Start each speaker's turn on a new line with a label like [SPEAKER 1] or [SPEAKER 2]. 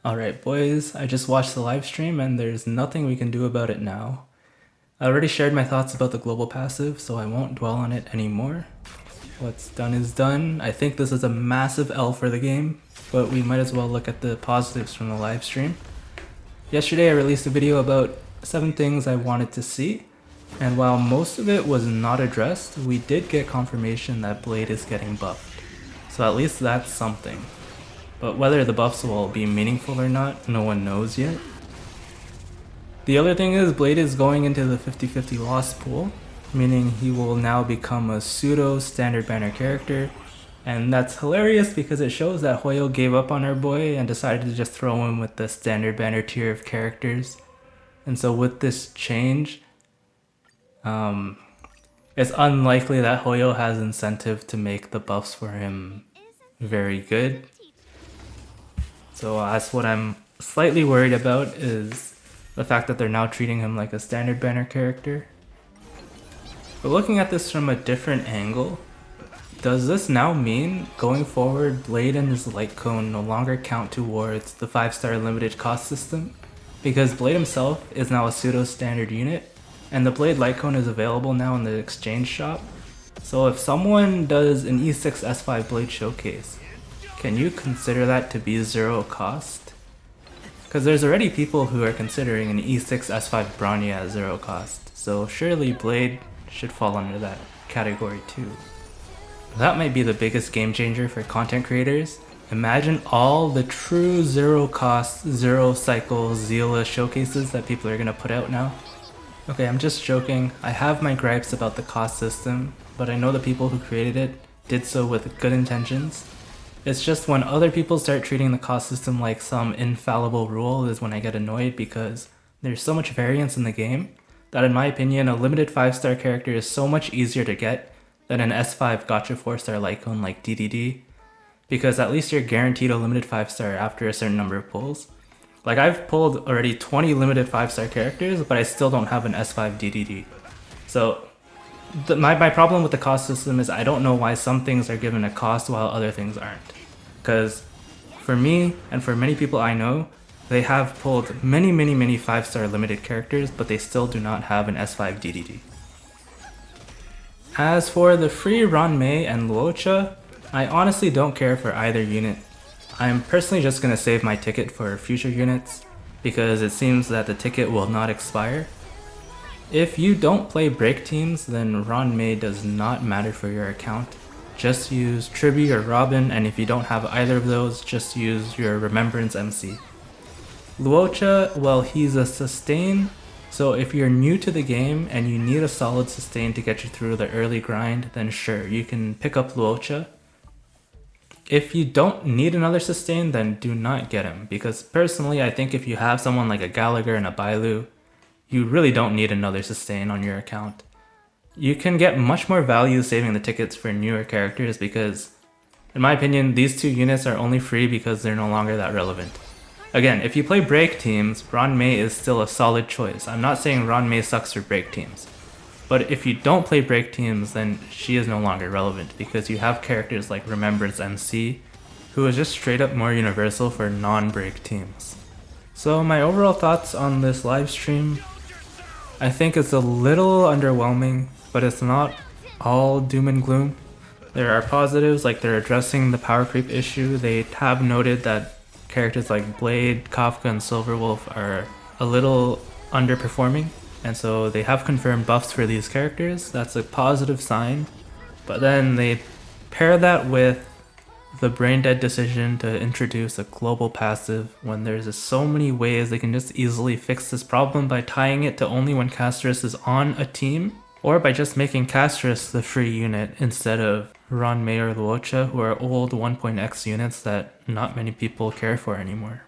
[SPEAKER 1] Alright boys, I just watched the live stream and there's nothing we can do about it now. I already shared my thoughts about the global passive, so I won't dwell on it anymore. What's done is done. I think this is a massive L for the game, but we might as well look at the positives from the live stream. Yesterday I released a video about 7 things I wanted to see, and while most of it was not addressed, we did get confirmation that Blade is getting buffed. So at least that's something. But whether the buffs will be meaningful or not, no one knows yet. The other thing is Blade is going into the 50-50 loss pool, meaning he will now become a pseudo standard banner character, and that's hilarious because it shows that Hoyo gave up on our boy and decided to just throw him with the standard banner tier of characters. And so with this change, it's unlikely that Hoyo has incentive to make the buffs for him very good. So that's what I'm slightly worried about, is the fact that they're now treating him like a standard banner character. But looking at this from a different angle, does this now mean going forward Blade and his light cone no longer count towards the 5-star limited cost system? Because Blade himself is now a pseudo standard unit, and the Blade light cone is available now in the exchange shop. So if someone does an E6 S5 Blade showcase, can you consider that to be 0 cost? Because there's already people who are considering an E6 S5 Bronya at 0 cost, so surely Blade should fall under that category too. That might be the biggest game changer for content creators. Imagine all the true 0 cost, 0 cycle Zeala showcases that people are gonna put out now. Okay, I'm just joking. I have my gripes about the cost system, but I know the people who created it did so with good intentions. It's just when other people start treating the cost system like some infallible rule is when I get annoyed, because there's so much variance in the game that in my opinion a limited 5-star character is so much easier to get than an S5 gotcha 4-star light cone like DDD, because at least you're guaranteed a limited 5-star after a certain number of pulls. Like I've pulled already 20 limited 5-star characters, but I still don't have an S5 DDD. So my problem with the cost system is I don't know why some things are given a cost while other things aren't. Because for me, and for many people I know, they have pulled many 5-star limited characters, but they still do not have an S5 DDD. As for the free Ranmei and Luocha, I honestly don't care for either unit. I'm personally just gonna save my ticket for future units, because it seems that the ticket will not expire. If you don't play break teams, then Ranmei does not matter for your account. Just use Tribi or Robin, and if you don't have either of those, just use your Remembrance MC. Luocha, well, he's a sustain, so if you're new to the game and you need a solid sustain to get you through the early grind, then sure, you can pick up Luocha. If you don't need another sustain, then do not get him, because personally I think if you have someone like a Gallagher and a Bailu, you really don't need another sustain on your account. You can get much more value saving the tickets for newer characters, because, in my opinion, these 2 units are only free because they're no longer that relevant. Again, if you play break teams, Ranmei is still a solid choice. I'm not saying Ranmei sucks for break teams. But if you don't play break teams, then she is no longer relevant, because you have characters like Remembrance MC, who is just straight up more universal for non-break teams. So my overall thoughts on this live stream, I think it's a little underwhelming, but it's not all doom and gloom. There are positives, like they're addressing the power creep issue. They have noted that characters like Blade, Kafka, and Silverwolf are a little underperforming, and so they have confirmed buffs for these characters. That's a positive sign. But then they pair that with the brain dead decision to introduce a global passive when there's just so many ways they can just easily fix this problem, by tying it to only when Castris is on a team, or by just making Castris the free unit instead of Ranmei or Luocha, who are old 1.x units that not many people care for anymore.